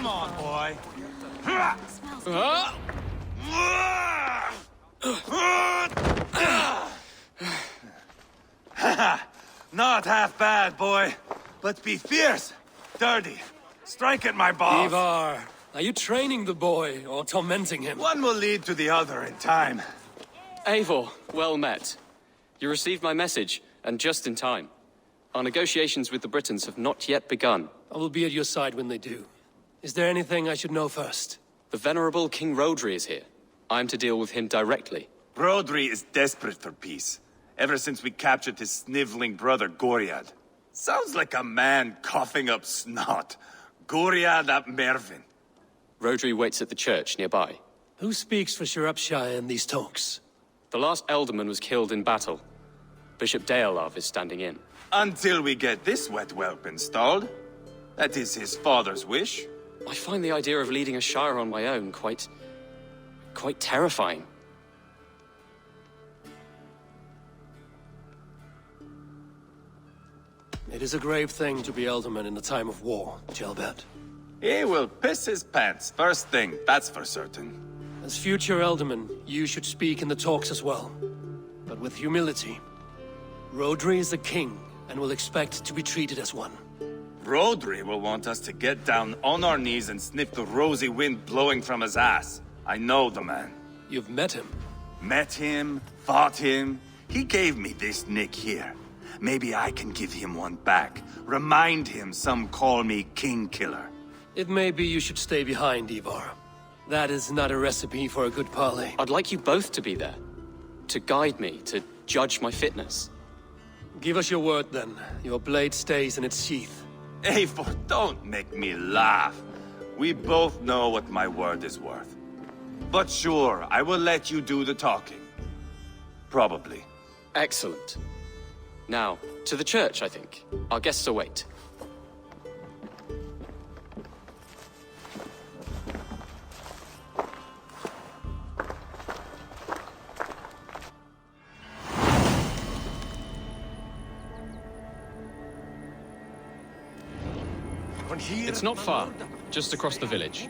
Come on, boy. Not half bad, boy. But be fierce, dirty. Strike at my balls. Ivar, are you training the boy or tormenting him? One will lead to the other in time. Eivor, well met. You received my message, and just in time. Our negotiations with the Britons have not yet begun. I will be at your side when they do. Is there anything I should know first? The venerable King Rodri is here. I am to deal with him directly. Rodri is desperate for peace, ever since we captured his sniveling brother Goriad. Sounds like a man coughing up snot. Goriad ap Mervin. Rodri waits at the church nearby. Who speaks for Shropshire in these talks? The last Elderman was killed in battle. Bishop Deolav is standing in. Until we get this wet whelp installed. That is his father's wish. I find the idea of leading a shire on my own quite terrifying. It is a grave thing to be Elderman in a time of war, Gelbert. He will piss his pants, first thing, that's for certain. As future Elderman, you should speak in the talks as well. But with humility. Rodri is the king, and will expect to be treated as one. Rodri will want us to get down on our knees and sniff the rosy wind blowing from his ass. I know the man. You've met him. Met him, fought him. He gave me this nick here. Maybe I can give him one back. Remind him some call me King Killer. It may be you should stay behind, Ivar. That is not a recipe for a good parley. I'd like you both to be there. To guide me, to judge my fitness. Give us your word, then. Your blade stays in its sheath. Eivor, don't make me laugh. We both know what my word is worth. But sure, I will let you do the talking. Probably. Excellent. Now, to the church, I think. Our guests await. It's not far, just across the village.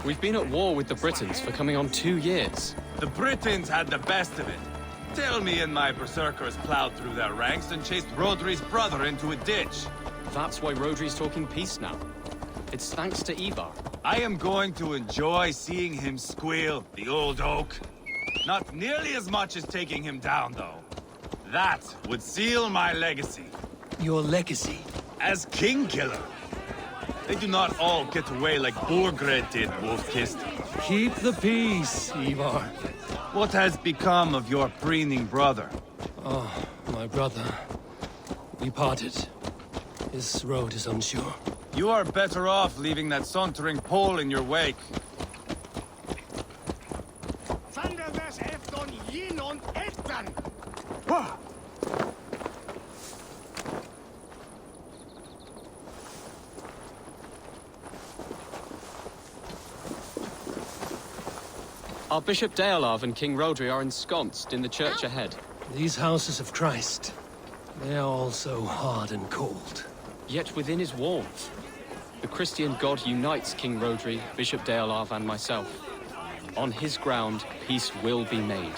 We've been at war with the Britons for coming on 2 years. The Britons had the best of it. Tell me and my berserkers plowed through their ranks and chased Rodri's brother into a ditch. That's why Rodri's talking peace now. It's thanks to Ivar. I am going to enjoy seeing him squeal, the old oak. Not nearly as much as taking him down, though. That would seal my legacy. Your legacy? As King Killer. They do not all get away like Borgred did, Wolf-Kissed. Keep the peace, Ivar. What has become of your preening brother? Oh, my brother. We parted. His road is unsure. You are better off leaving that sauntering Pole in your wake. Our Bishop Deolav and King Rodri are ensconced in the church ahead. These houses of Christ, they are all so hard and cold. Yet within his walls, the Christian God unites King Rodri, Bishop Deolav, and myself. On his ground, peace will be made.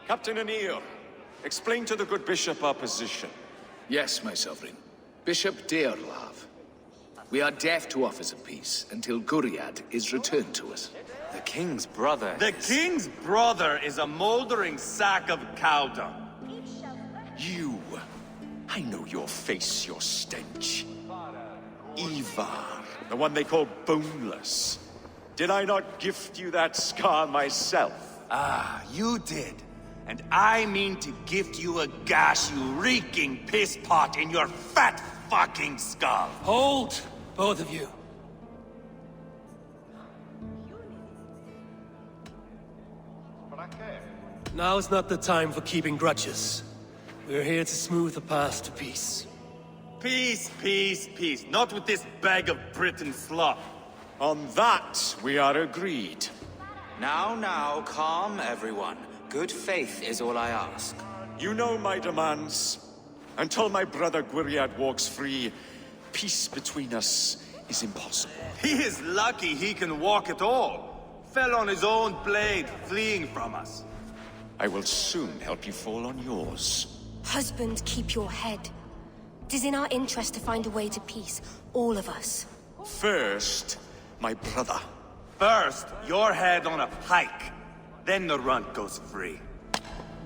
Captain Anir, explain to the good bishop our position. Yes, my sovereign. Bishop Deorlav. We are deaf to offers of peace until Guriad is returned to us. The king's brother The king's brother is a moldering sack of cow dung. You! I know your face, your stench. Ivar, the one they call boneless. Did I not gift you that scar myself? Ah, you did. And I mean to gift you a gash, you reeking piss pot in your fat fucking skull. Hold, both of you. Now is not the time for keeping grudges. We're here to smooth the path to peace. Peace, peace, peace. Not with this bag of Britain slop. On that, we are agreed. Now, calm everyone. Good faith is all I ask. You know my demands. Until my brother Gwiriad walks free, peace between us is impossible. He is lucky he can walk at all. Fell on his own blade, fleeing from us. I will soon help you fall on yours. Husband, keep your head. It is in our interest to find a way to peace, all of us. First, my brother. First, your head on a pike. Then the runt goes free.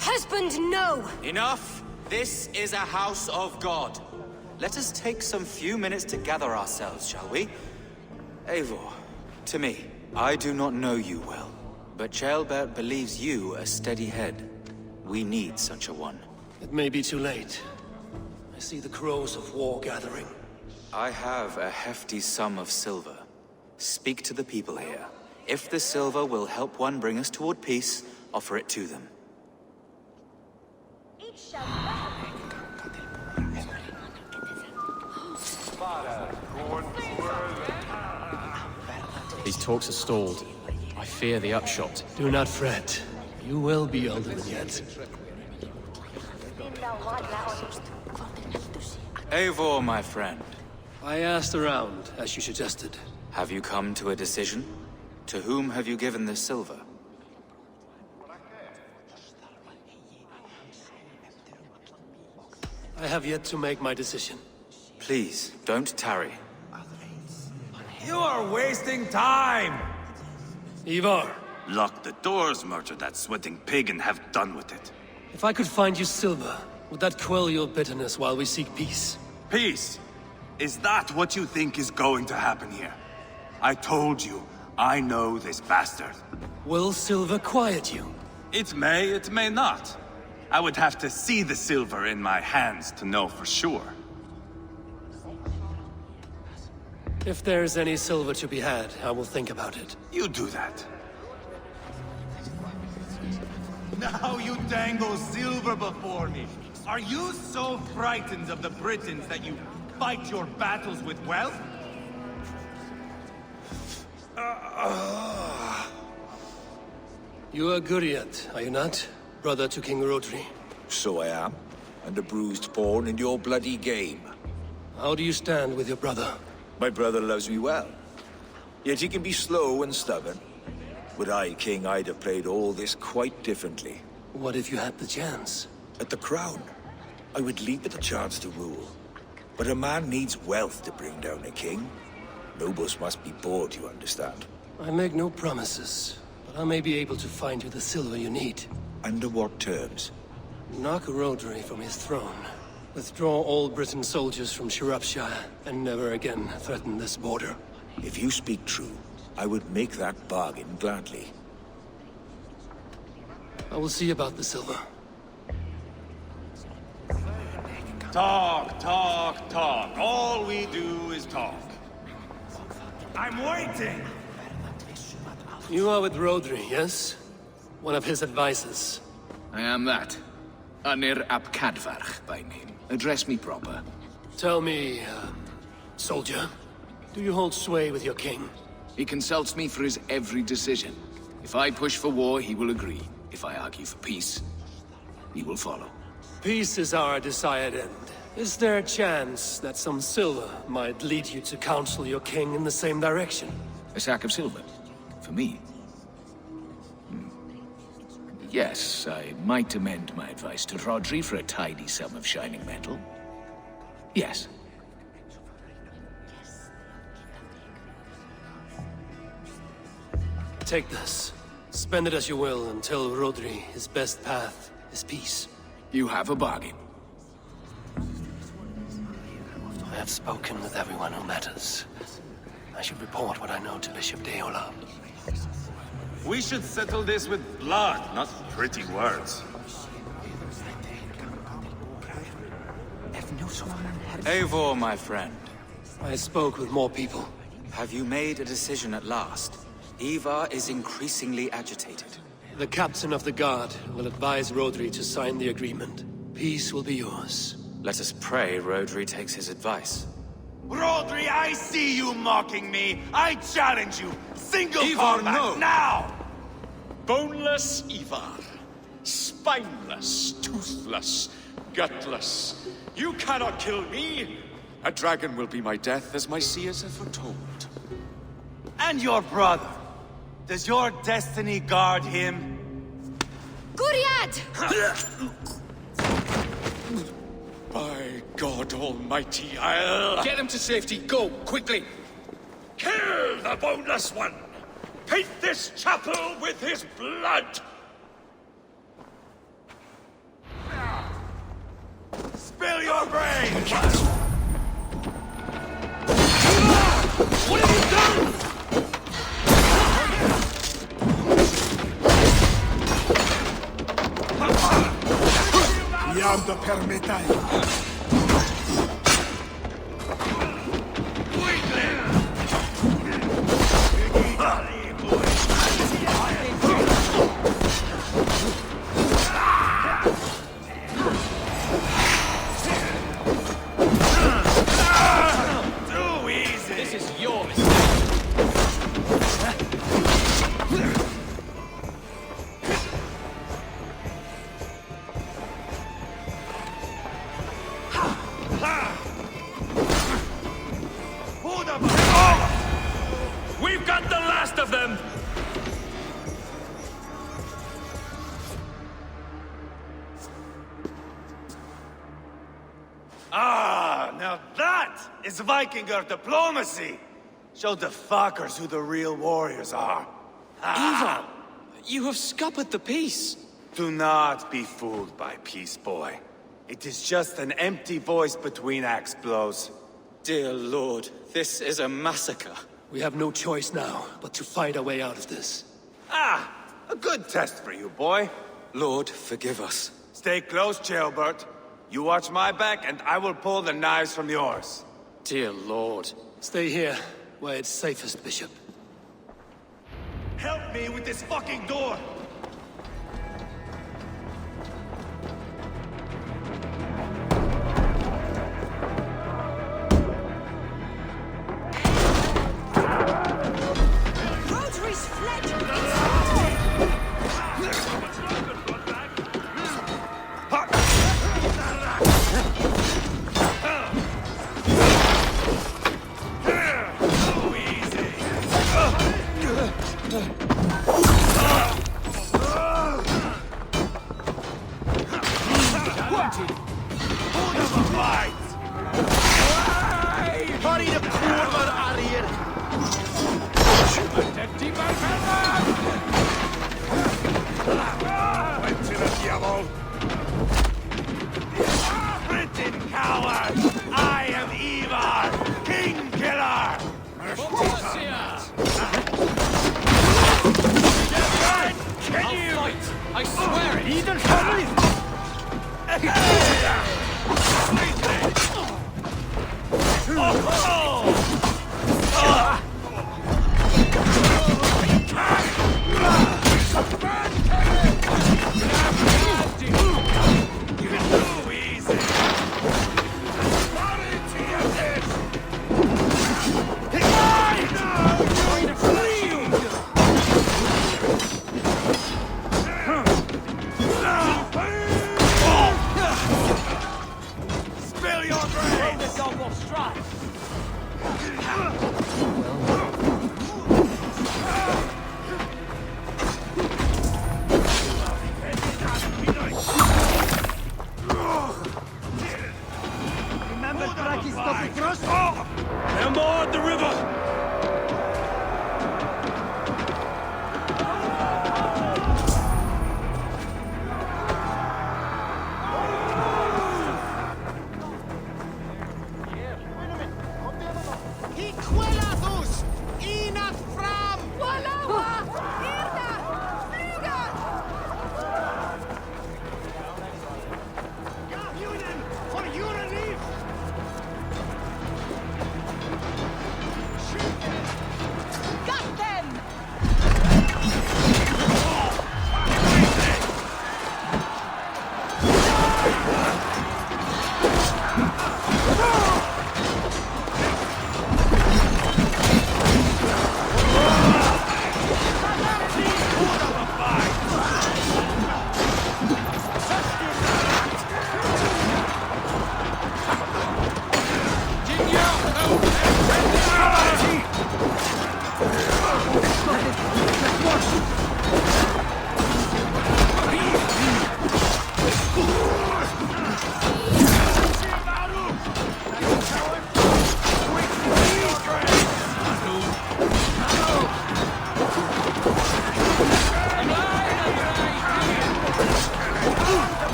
Husband, no! Enough! This is a house of God. Let us take some few minutes to gather ourselves, shall we? Eivor, to me, I do not know you well, but Ceolbert believes you a steady head. We need such a one. It may be too late. I see the crows of war gathering. I have a hefty sum of silver. Speak to the people here. If the silver will help one bring us toward peace, offer it to them. These talks are stalled. I fear the upshot. Do not fret. You will be alderman yet. Eivor, my friend. I asked around, as you suggested. Have you come to a decision? To whom have you given this silver? I have yet to make my decision. Please, don't tarry. You are wasting time! Ivar, Lock the doors, murder that sweating pig, and have done with it. if I could find you silver, would that quell your bitterness while we seek peace? Peace? Is that what you think is going to happen here? I told you, I know this bastard. Will silver quiet you? It may not. I would have to see the silver in my hands to know for sure. If there's any silver to be had, I will think about it. You do that. Now you dangle silver before me. Are you so frightened of the Britons that you fight your battles with wealth? You are Guriat, are you not? Brother to King Rodri. So I am, and a bruised pawn in your bloody game. How do you stand with your brother? My brother loves me well. Yet he can be slow and stubborn. Were I king, I'd have played all this quite differently. What if you had the chance? At the crown, I would leap at the chance to rule. But a man needs wealth to bring down a king. Nobles must be bought, you understand. I make no promises, but I may be able to find you the silver you need. Under what terms? Knock Rodri from his throne. Withdraw all Briton soldiers from Shropshire, and never again threaten this border. If you speak true, I would make that bargain gladly. I will see about the silver. Talk, talk, talk. All we do is talk. I'm waiting! You are with Rodri, yes? One of his advisors. I am that. Anir ap Cadfarch by name. Address me proper. Tell me, soldier, do you hold sway with your king? He consults me for his every decision. If I push for war, he will agree. If I argue for peace, he will follow. Peace is our desired end. Is there a chance that some silver might lead you to counsel your king in the same direction? A sack of silver? For me? Yes, I might amend my advice to Rodri for a tidy sum of shining metal. Yes. Take this. Spend it as you will and tell Rodri his best path is peace. You have a bargain. I have spoken with everyone who matters. I should report what I know to Bishop Deola. We should settle this with blood, not pretty words. Eivor, my friend. I spoke with more people. Have you made a decision at last? Ivar is increasingly agitated. The captain of the guard will advise Rodri to sign the agreement. Peace will be yours. Let us pray Rodri takes his advice. Rodri, I see you mocking me. I challenge you. Single Ivar, combat, no. now! Boneless Ivar. Spineless, toothless, gutless. You cannot kill me. A dragon will be my death, as my seers have foretold. And your brother. Does your destiny guard him? Guriad! By God Almighty, I'll... Get him to safety. Go, quickly. Kill the boneless one! Paint this chapel with his blood! Spill your brains! What have you done? Iam te permetai. Too easy! This is your mistake. Who the We've got the last of them! Ah, now that is Vikinger diplomacy! Show the fuckers who the real warriors are. Ivar, you have scuppered the peace. Do not be fooled by peace, boy. It is just an empty voice between axe blows. Dear Lord, this is a massacre. We have no choice now but to fight our way out of this. Ah, a good test for you, boy. Lord, forgive us. Stay close, Jailbert. You watch my back, and I will pull the knives from yours. Dear Lord. Stay here, where it's safest, Bishop. Help me with this fucking door! Rodri's fled! Too easy!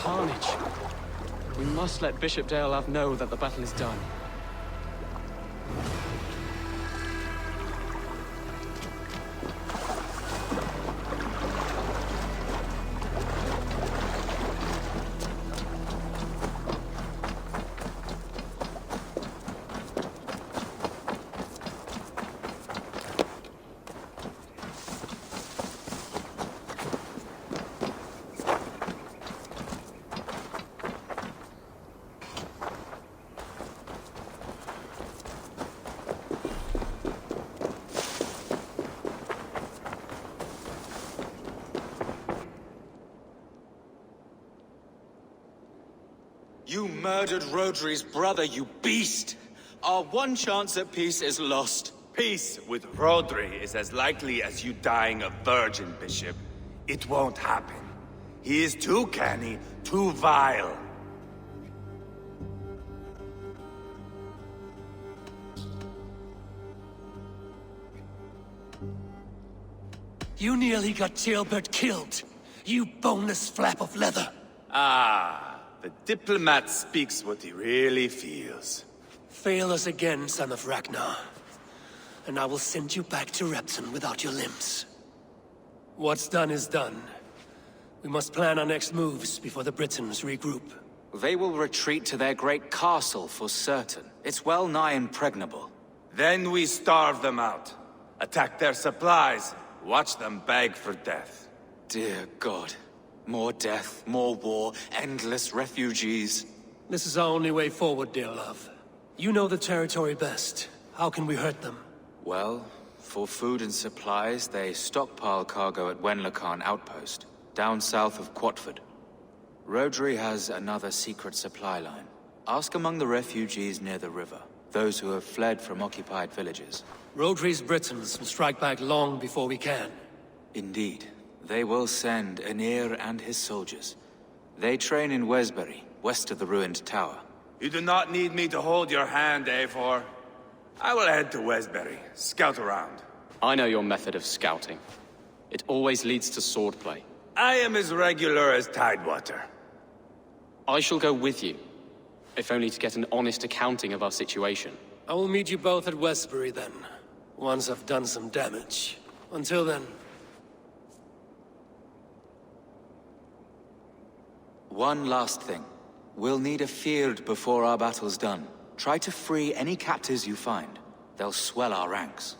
carnage. We must let Bishop Deolav know that the battle is done. You murdered Rodri's brother, you beast! Our one chance at peace is lost. Peace with Rodri is as likely as you dying a virgin, Bishop. It won't happen. He is too canny, too vile. You nearly got Gilbert killed. You boneless flap of leather. Ah, the diplomat speaks what he really feels. Fail us again, son of Ragnar. And I will send you back to Repton without your limbs. What's done is done. We must plan our next moves before the Britons regroup. They will retreat to their great castle for certain. It's well nigh impregnable. Then we starve them out. Attack their supplies. Watch them beg for death. Dear God. More death, more war, endless refugees. This is our only way forward, Deolav. You know the territory best. How can we hurt them? Well, for food and supplies, they stockpile cargo at Wenlacan Outpost, down south of Quatford. Rodri has another secret supply line. Ask among the refugees near the river, those who have fled from occupied villages. Rodri's Britons will strike back long before we can. Indeed. They will send Aenir and his soldiers. They train in Wesbury, west of the ruined tower. You do not need me to hold your hand, Eivor. I will head to Wesbury, scout around. I know your method of scouting. It always leads to swordplay. I am as regular as Tidewater. I shall go with you, if only to get an honest accounting of our situation. I will meet you both at Westbury then, once I've done some damage. Until then... One last thing. We'll need a field before our battle's done. Try to free any captives you find. They'll swell our ranks.